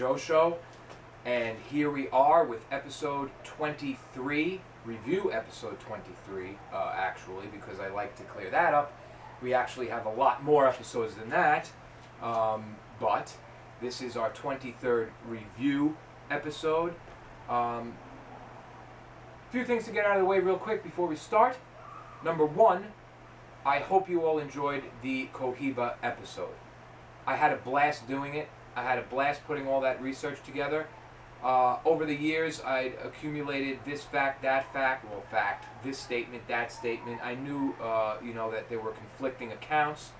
Joe Show, and here we are with episode 23, review episode 23, actually, because I like to clear that up. We actually have a lot more episodes than that, but this is our 23rd review episode. A few things to get out of the way real quick before we start. Number one, I hope you all enjoyed the Cohiba episode. I had a blast doing it. I had a blast putting all that research together. Over the years, I'd accumulated this fact, that fact, this statement, that statement. I knew, that there were conflicting accounts,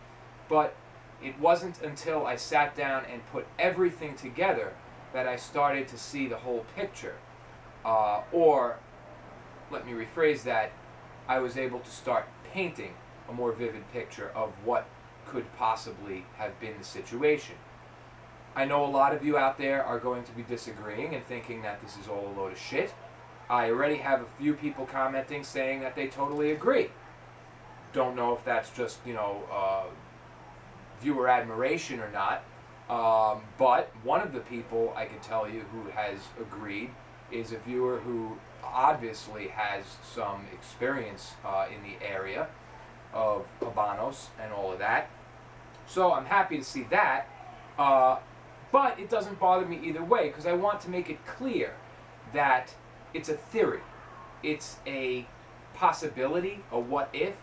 but it wasn't until I sat down and put everything together that I started to see the whole picture. Or, let me rephrase that, I was able to start painting a more vivid picture of what could possibly have been the situation. I know a lot of you out there are going to be disagreeing and thinking that this is all a load of shit. I already have a few people commenting saying that they totally agree. Don't know if that's just, viewer admiration or not. But one of the people I can tell you who has agreed is a viewer who obviously has some experience in the area of Habanos and all of that. So I'm happy to see that. But it doesn't bother me either way, because I want to make it clear that it's a theory. It's a possibility, a what if.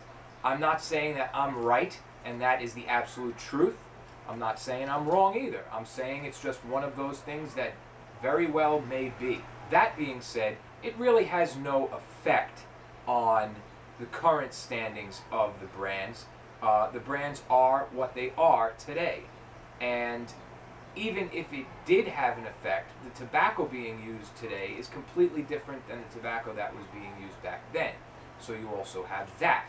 I'm not saying that I'm right and that is the absolute truth. I'm not saying I'm wrong either. I'm saying it's just one of those things that very well may be. That being said, it really has no effect on the current standings of the brands. The brands are what they are today. And even if it did have an effect, the tobacco being used today is completely different than the tobacco that was being used back then. So you also have that.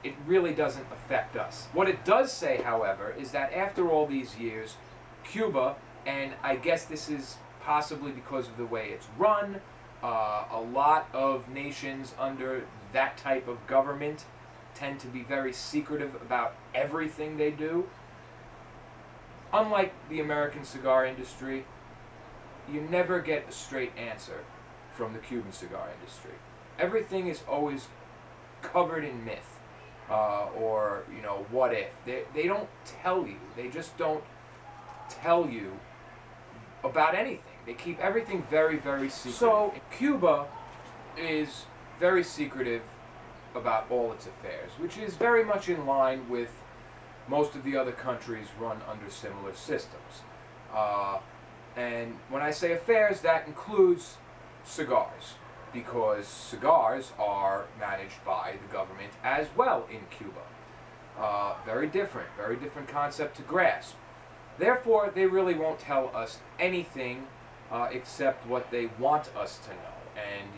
It really doesn't affect us. What it does say, however, is that after all these years, Cuba, and I guess this is possibly because of the way it's run, a lot of nations under that type of government tend to be very secretive about everything they do. Unlike the American cigar industry, you never get a straight answer from the Cuban cigar industry. Everything is always covered in myth, or what if. They don't tell you. They just don't tell you about anything. They keep everything very, very secret. So Cuba is very secretive about all its affairs, which is very much in line with most of the other countries run under similar systems. And when I say affairs, that includes cigars, because cigars are managed by the government as well in Cuba. Very different concept to grasp. Therefore, they really won't tell us anything except what they want us to know. And,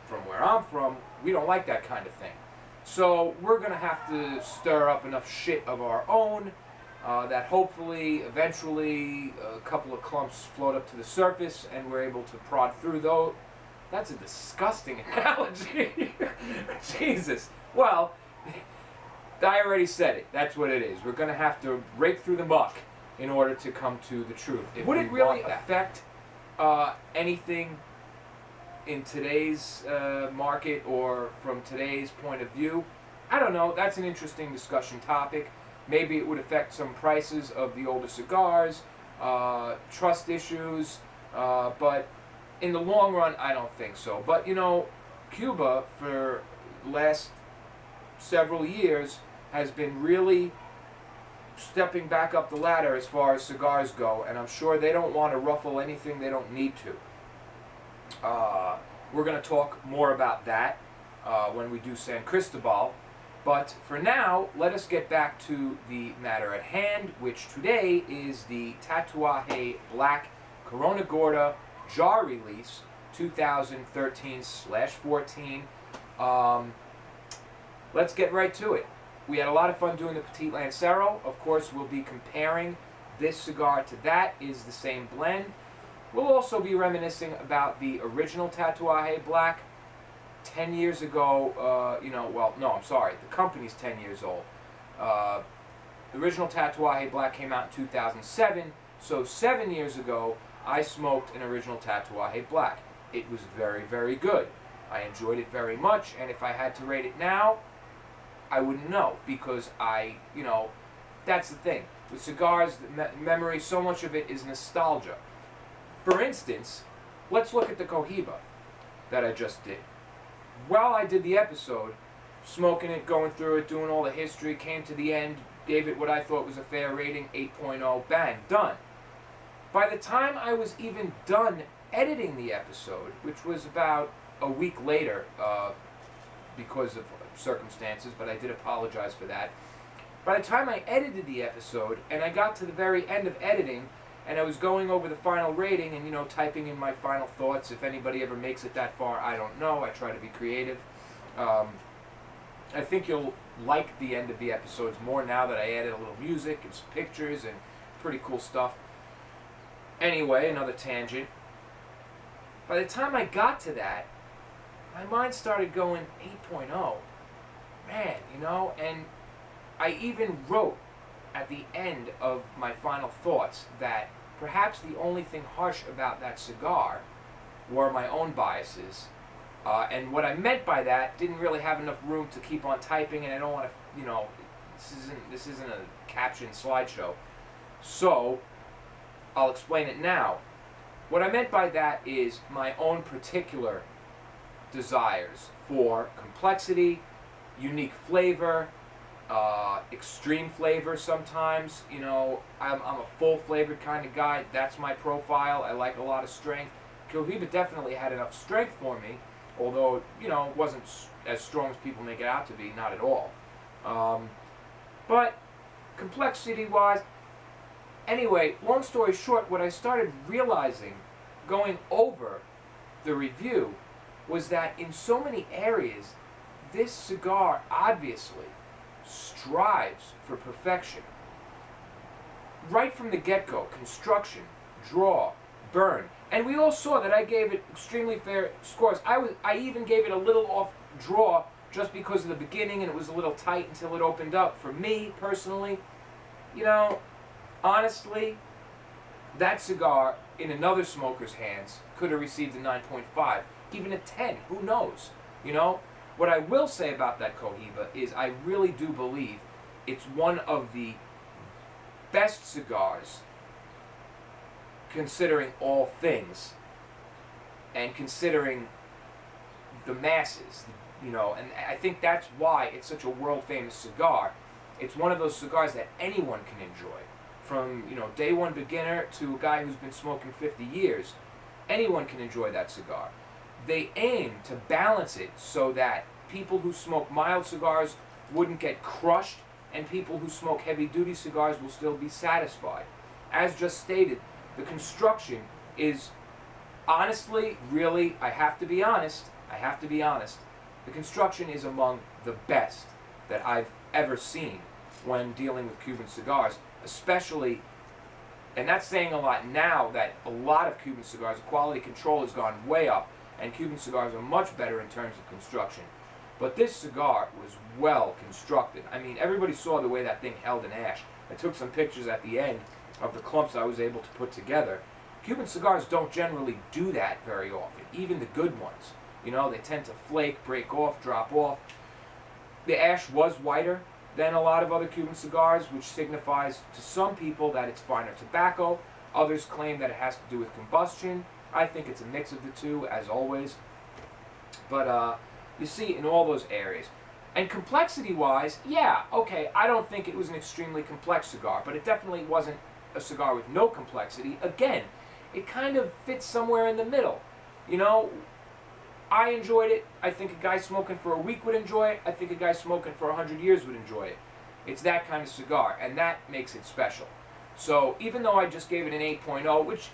from where I'm from, we don't like that kind of thing. So we're going to have to stir up enough shit of our own that hopefully, eventually, a couple of clumps float up to the surface and we're able to prod through those. That's a disgusting analogy. Jesus. Well, I already said it. That's what it is. We're going to have to rake through the muck in order to come to the truth. Would it really affect anything in today's market or from today's point of view? I don't know. That's an interesting discussion topic. Maybe it would affect some prices of the older cigars, trust issues, but in the long run, I don't think so. But, Cuba, for the last several years, has been really stepping back up the ladder as far as cigars go, and I'm sure they don't want to ruffle anything they don't need to. We're going to talk more about that when we do San Cristobal, but for now, let us get back to the matter at hand, which today is the Tatuaje BLACK Corona Gorda jar release 2013/14. Let's get right to it. We had a lot of fun doing the Petit Lancero. Of course, we'll be comparing this cigar to that. Is the same blend. We'll also be reminiscing about the original Tatuaje BLACK 10 years ago. The company's 10 years old. The original Tatuaje BLACK came out in 2007, so 7 years ago, I smoked an original Tatuaje BLACK. It was very, very good. I enjoyed it very much, and if I had to rate it now, I wouldn't know, because that's the thing. With cigars, memory, so much of it is nostalgia. For instance, let's look at the Cohiba that I just did. While I did the episode, smoking it, going through it, doing all the history, came to the end, gave it what I thought was a fair rating, 8.0, bang, done. By the time I was even done editing the episode, which was about a week later because of circumstances, but I did apologize for that. By the time I edited the episode and I got to the very end of editing and I was going over the final rating and typing in my final thoughts, if anybody ever makes it that far, I don't know. I try to be creative. I think you'll like the end of the episodes more now that I added a little music and some pictures and pretty cool stuff. Anyway, another tangent. By the time I got to that, my mind started going 8.0. Man, and I even wrote at the end of my final thoughts that perhaps the only thing harsh about that cigar were my own biases. And what I meant by that didn't really have enough room to keep on typing, and I don't want to, this isn't a caption slideshow. So, I'll explain it now. What I meant by that is my own particular desires for complexity, unique flavor, extreme flavor sometimes. I'm a full flavored kind of guy. That's my profile. I like a lot of strength. Cohiba definitely had enough strength for me, although, it wasn't as strong as people make it out to be, not at all. But complexity-wise, anyway, long story short, what I started realizing going over the review was that in so many areas, this cigar obviously strives for perfection. Right from the get-go, construction, draw, burn. And we all saw that I gave it extremely fair scores. I even gave it a little off draw just because of the beginning, and it was a little tight until it opened up. For me, personally, honestly, that cigar in another smoker's hands could have received a 9.5, even a 10, who knows? What I will say about that Cohiba is I really do believe it's one of the best cigars, considering all things, and considering the masses, and I think that's why it's such a world-famous cigar. It's one of those cigars that anyone can enjoy. From, day one beginner to a guy who's been smoking 50 years, anyone can enjoy that cigar. They aim to balance it so that people who smoke mild cigars wouldn't get crushed, and people who smoke heavy-duty cigars will still be satisfied. As just stated, the construction is, honestly, really, I have to be honest, the construction is among the best that I've ever seen when dealing with Cuban cigars, especially, and that's saying a lot now that a lot of Cuban cigars, quality control has gone way up, and Cuban cigars are much better in terms of construction. But this cigar was well constructed. I mean, everybody saw the way that thing held in ash. I took some pictures at the end of the clumps I was able to put together. Cuban cigars don't generally do that very often, even the good ones. They tend to flake, break off, drop off. The ash was whiter than a lot of other Cuban cigars, which signifies to some people that it's finer tobacco. Others claim that it has to do with combustion. I think it's a mix of the two, as always. But you see, in all those areas. And complexity-wise, yeah, okay, I don't think it was an extremely complex cigar, but it definitely wasn't a cigar with no complexity. Again, it kind of fits somewhere in the middle. I enjoyed it. I think a guy smoking for a week would enjoy it. I think a guy smoking for 100 years would enjoy it. It's that kind of cigar, and that makes it special. So even though I just gave it an 8.0, which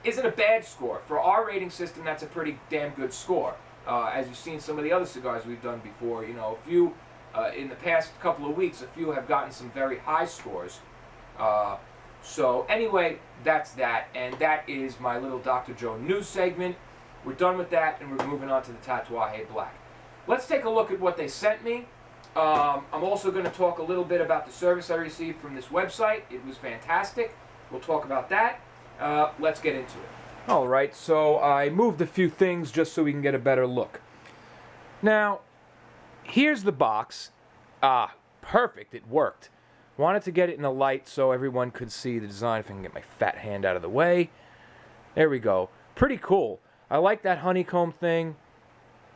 isn't a bad score, for our rating system, that's a pretty damn good score. As you've seen some of the other cigars we've done before, a few, in the past couple of weeks, a few have gotten some very high scores. So anyway, that's that, and that is my little Dr. Joe news segment. We're done with that, and we're moving on to the Tatuaje BLACK. Let's take a look at what they sent me. I'm also going to talk a little bit about the service I received from this website. It was fantastic. We'll talk about that. let's get into it. All right, so I moved a few things just so we can get a better look. Now, here's the box. Ah, perfect, it worked. Wanted to get it in a light so everyone could see the design. If I can get my fat hand out of the way. There we go. Pretty cool. I like that honeycomb thing.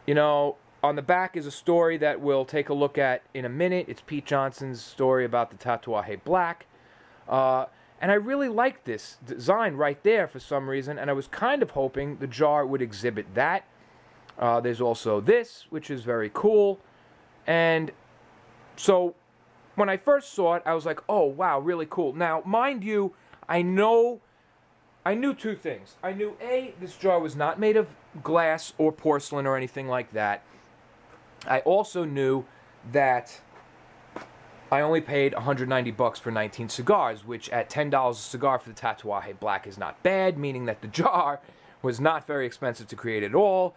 You know, on the back is a story that we'll take a look at in a minute. It's Pete Johnson's story about the Tatuaje BLACK. And I really like this design right there for some reason, and I was kind of hoping the jar would exhibit that. There's also this, which is very cool. And so when I first saw it, I was like, oh, wow, really cool. Now, mind you, I knew two things. I knew, A, this jar was not made of glass or porcelain or anything like that. I also knew that I only paid $190 for 19 cigars, which at $10 a cigar for the Tatuaje BLACK is not bad, meaning that the jar was not very expensive to create at all.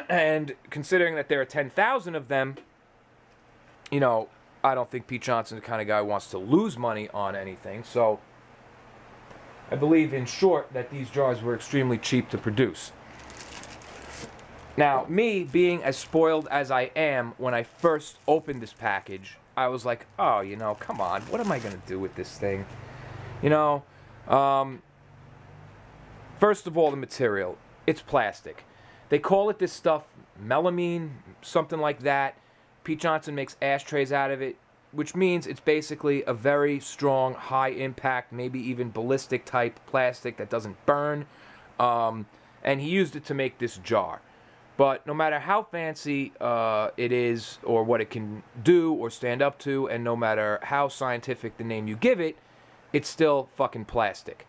And considering that there are 10,000 of them, you know, I don't think Pete Johnson is the kind of guy who wants to lose money on anything. So I believe, in short, that these jars were extremely cheap to produce. Now, me being as spoiled as I am, when I first opened this package, I was like, oh, you know, come on, what am I going to do with this thing? You know, first of all, the material. It's plastic. They call it this stuff melamine, something like that. Pete Johnson makes ashtrays out of it, which means it's basically a very strong, high-impact, maybe even ballistic-type plastic that doesn't burn. And he used it to make this jar. But no matter how fancy it is, or what it can do or stand up to, and no matter how scientific the name you give it, it's still fucking plastic.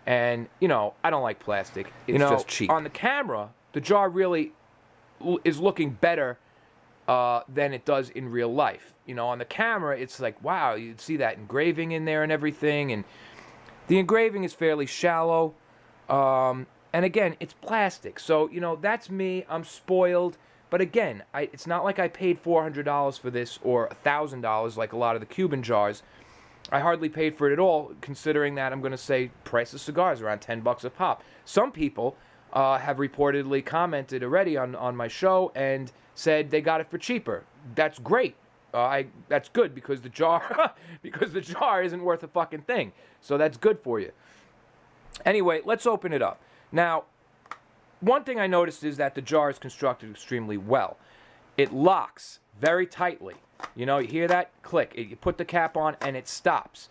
And, you know, I don't like plastic. It's just cheap. On the camera, the jar really is looking better than it does in real life. You know, on the camera, it's like, wow, you'd see that engraving in there and everything. And the engraving is fairly shallow. And again, it's plastic. So, you know, that's me. I'm spoiled. But again, it's not like I paid $400 for this or $1,000 like a lot of the Cuban jars. I hardly paid for it at all, considering that I'm going to say price of cigars around $10 a pop. Some people have reportedly commented already on my show and said they got it for cheaper. That's great. That's good because the jar isn't worth a fucking thing. So that's good for you. Anyway, let's open it up. Now, one thing I noticed is that the jar is constructed extremely well. It locks very tightly. You know, you hear that click. You put the cap on and it stops.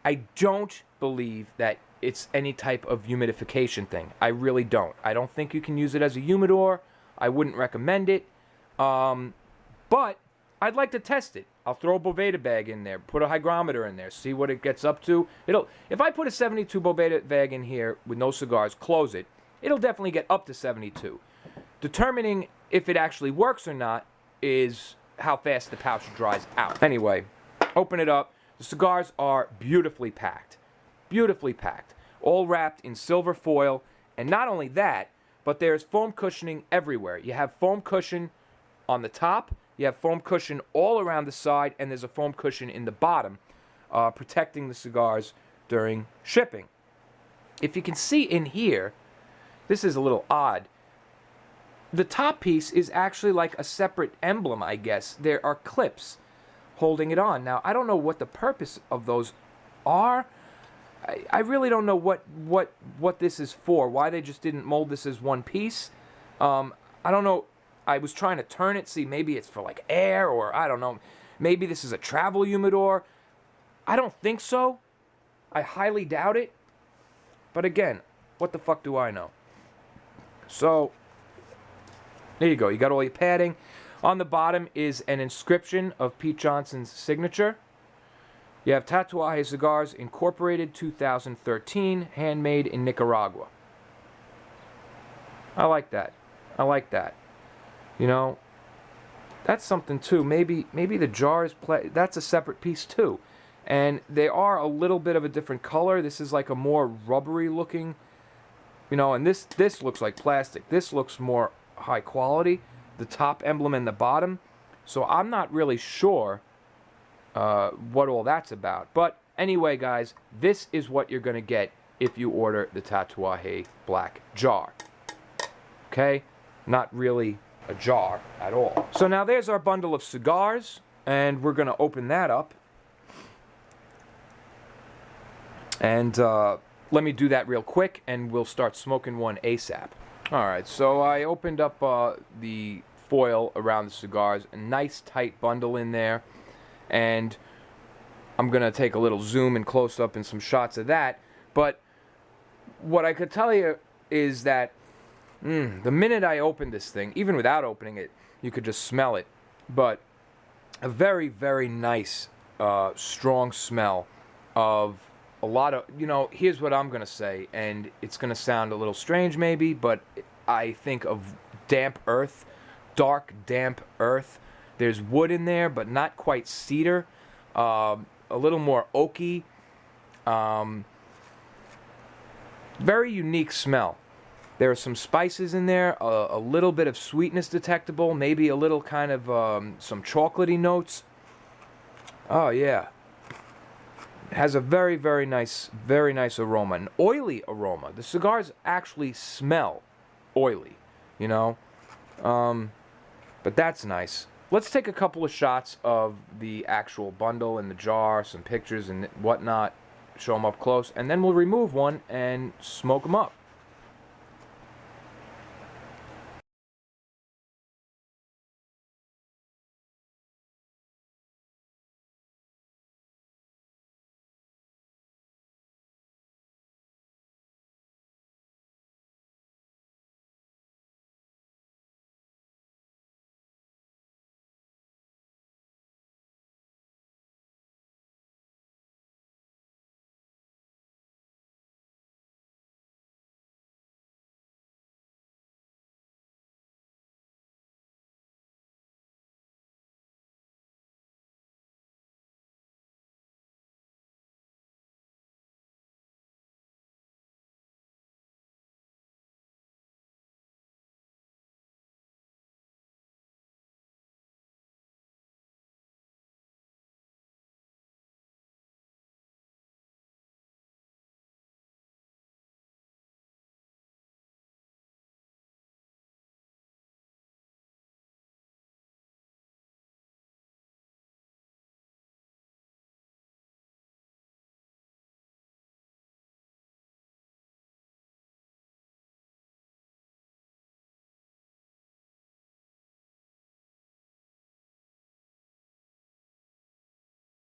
I don't believe that it's any type of humidification thing. I really don't. I don't think you can use it as a humidor. I wouldn't recommend it. But I'd like to test it. I'll throw a Boveda bag in there, put a hygrometer in there, see what it gets up to. If I put a 72 Boveda bag in here with no cigars, close it, it'll definitely get up to 72. Determining if it actually works or not is how fast the pouch dries out. Anyway, open it up. The cigars are beautifully packed. Beautifully packed. All wrapped in silver foil. And not only that, but there's foam cushioning everywhere. You have foam cushion on the top. You have foam cushion all around the side, and there's a foam cushion in the bottom, protecting the cigars during shipping. If you can see in here, this is a little odd. The top piece is actually like a separate emblem, I guess. There are clips holding it on. Now, I don't know what the purpose of those are. I really don't know what this is for, why they just didn't mold this as one piece. I don't know. I was trying to turn it, see maybe it's for like air, or I don't know. Maybe this is a travel humidor. I don't think so. I highly doubt it. But again, what the fuck do I know? So, there you go. You got all your padding. On the bottom is an inscription of Pete Johnson's signature. You have Tatuaje Cigars Incorporated 2013, handmade in Nicaragua. I like that. I like that. You know, that's something too. Maybe the jar is that's a separate piece too. And they are a little bit of a different color. This is like a more rubbery looking, you know, and this looks like plastic. This looks more high quality. The top emblem and the bottom. So I'm not really sure what all that's about. But anyway, guys, this is what you're going to get if you order the Tatuaje Black jar. Okay? Not really a jar at all. So now there's our bundle of cigars, and we're going to open that up. And let me do that real quick, and we'll start smoking one ASAP. Alright, so I opened up the foil around the cigars, a nice tight bundle in there, and I'm going to take a little zoom and close up and some shots of that. But what I could tell you is that the minute I opened this thing, even without opening it, you could just smell it. But a very, very nice, strong smell of a lot of, you know, here's what I'm going to say, and it's going to sound a little strange maybe, but I think of damp earth, dark, damp earth. There's wood in there, but not quite cedar. A little more oaky. Very unique smell. There are some spices in there, a little bit of sweetness detectable, maybe a little kind of some chocolatey notes. Oh yeah. It has a very, very nice aroma, an oily aroma. The cigars actually smell oily, you know. But that's nice. Let's take a couple of shots of the actual bundle and the jar, some pictures and whatnot, show them up close, and then we'll remove one and smoke them up.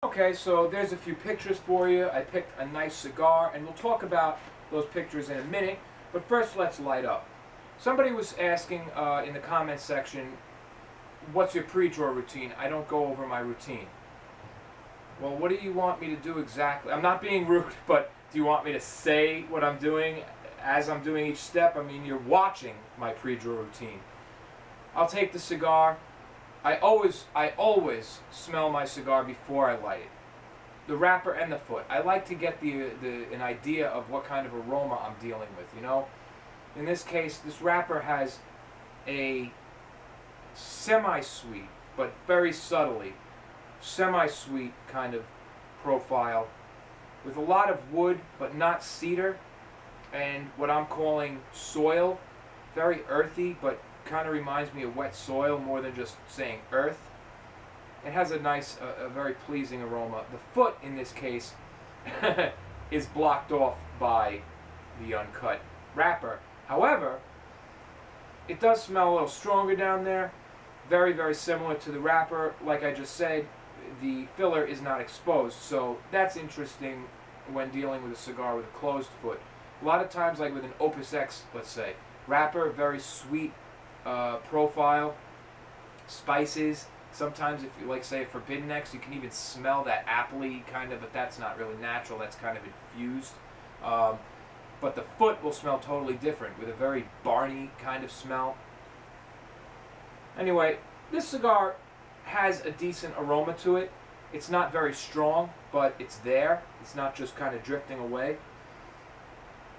Okay, so there's a few pictures for you. I picked a nice cigar, and we'll talk about those pictures in a minute. But first, let's light up. Somebody was asking in the comments section, what's your pre-draw routine? I don't go over my routine. Well, what do you want me to do exactly? I'm not being rude, but do you want me to say what I'm doing as I'm doing each step? I mean, you're watching my pre-draw routine. I'll take the cigar. I always smell my cigar before I light it. The wrapper and the foot. I like to get an idea of what kind of aroma I'm dealing with, you know? In this case, this wrapper has a semi-sweet, but very subtly, semi-sweet kind of profile with a lot of wood, but not cedar, and what I'm calling soil. Very earthy, but kind of reminds me of wet soil more than just saying earth. It has a nice, a very pleasing aroma. The foot, in this case, is blocked off by the uncut wrapper. However, it does smell a little stronger down there. Very, very similar to the wrapper. Like I just said, the filler is not exposed, so that's interesting when dealing with a cigar with a closed foot. A lot of times, like with an Opus X, let's say, wrapper, very sweet profile, spices. Sometimes if you like, say, a Forbidden X, you can even smell that appley kind of, but that's not really natural, that's kind of infused. But the foot will smell totally different with a very barny kind of smell. Anyway, this cigar has a decent aroma to it. It's not very strong, but it's there. It's not just kind of drifting away.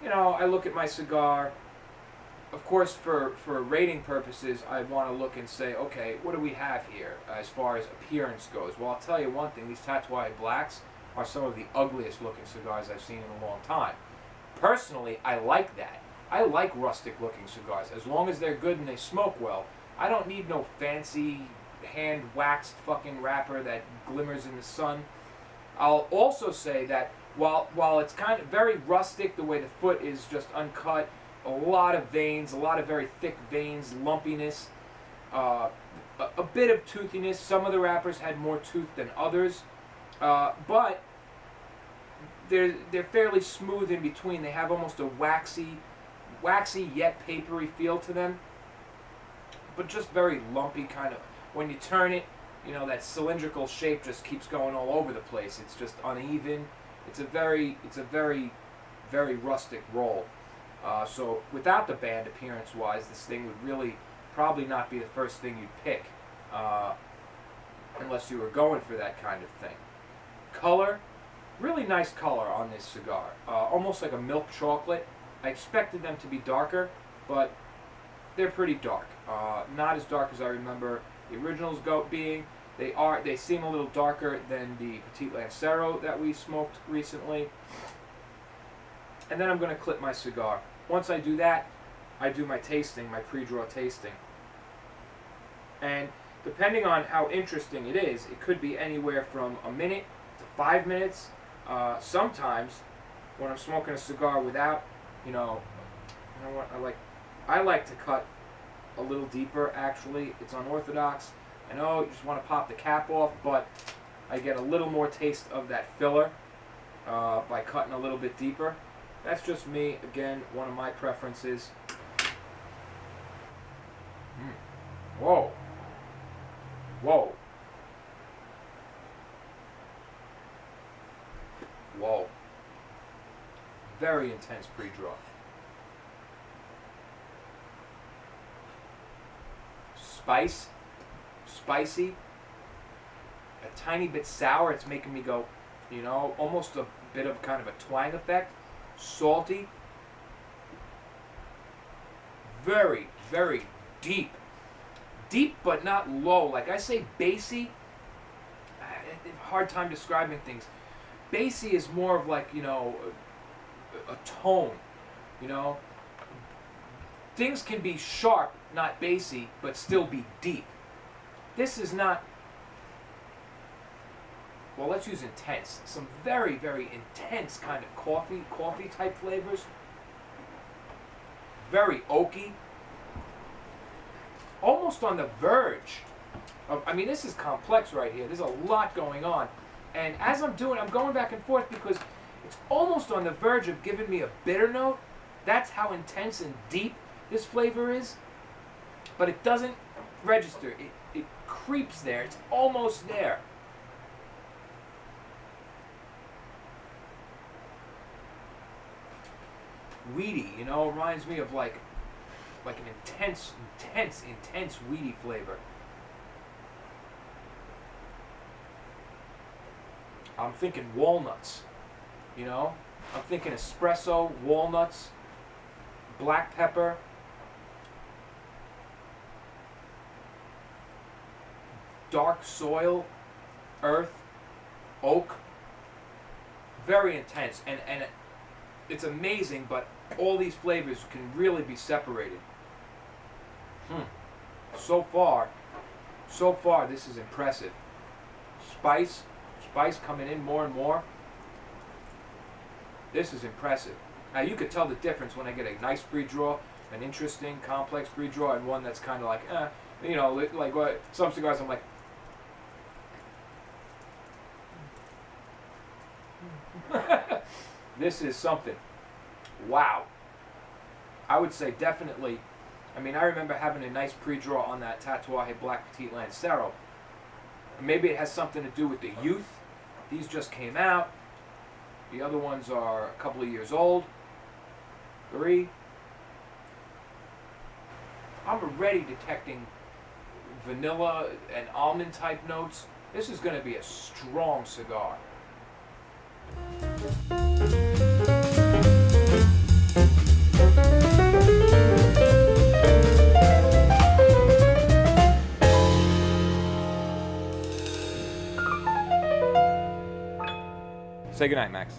You know, I look at my cigar. Of course, for rating purposes, I want to look and say, okay, what do we have here as far as appearance goes? Well, I'll tell you one thing. These Tatuaje Blacks are some of the ugliest looking cigars I've seen in a long time. Personally, I like that. I like rustic looking cigars as long as they're good and they smoke well. I don't need no fancy hand waxed fucking wrapper that glimmers in the sun. I'll also say that while it's kind of very rustic, the way the foot is just uncut, a lot of veins, a lot of very thick veins, lumpiness, a bit of toothiness. Some of the wrappers had more tooth than others, but they're fairly smooth in between. They have almost a waxy yet papery feel to them, but just very lumpy kind of. When you turn it, you know, that cylindrical shape just keeps going all over the place. It's just uneven. It's a very, very rustic roll. So without the band appearance-wise, this thing would really probably not be the first thing you'd pick, unless you were going for that kind of thing. Color, really nice color on this cigar. Almost like a milk chocolate. I expected them to be darker, but they're pretty dark. Not as dark as I remember the originals being. They seem a little darker than the Petit Lancero that we smoked recently. And then I'm going to clip my cigar. Once I do that, I do my tasting, my pre-draw tasting. And depending on how interesting it is, it could be anywhere from a minute to 5 minutes. Sometimes, when I'm smoking a cigar without, you know what, I like to cut a little deeper, actually. It's unorthodox. I know you just want to pop the cap off, but I get a little more taste of that filler by cutting a little bit deeper. That's just me. Again, one of my preferences. Whoa. Whoa. Whoa. Very intense pre-draw. Spicy, a tiny bit sour. It's making me go, you know, almost a bit of kind of a twang effect. Salty. Very, very deep. Deep but not low. Like I say bassy, I have a hard time describing things. Bassy is more of like, you know, a tone, you know. Things can be sharp, not bassy, but still be deep. This is not, well, let's use intense. Some very, very intense kind of coffee type flavors. Very oaky. Almost on the verge of, I mean, this is complex right here. There's a lot going on. And as I'm doing, I'm going back and forth because it's almost on the verge of giving me a bitter note. That's how intense and deep this flavor is. But it doesn't register. It creeps there. It's almost there. Weedy, you know, reminds me of like an intense weedy flavor. I'm thinking walnuts, you know? I'm thinking espresso, walnuts, black pepper, dark soil, earth, oak. Very intense, and it's amazing, but all these flavors can really be separated. So far, this is impressive. Spice coming in more and more. This is impressive. Now you could tell the difference when I get a nice pre-draw, an interesting, complex pre-draw, and one that's kind of like, you know, like what some cigars I'm like. This is something. Wow. I would say definitely. I mean, I remember having a nice pre-draw on that Tatuaje BLACK Petit Lancero. Maybe it has something to do with the youth. These just came out. The other ones are a couple of years old. 3. I'm already detecting vanilla and almond type notes. This is going to be a strong cigar. Say goodnight, Max.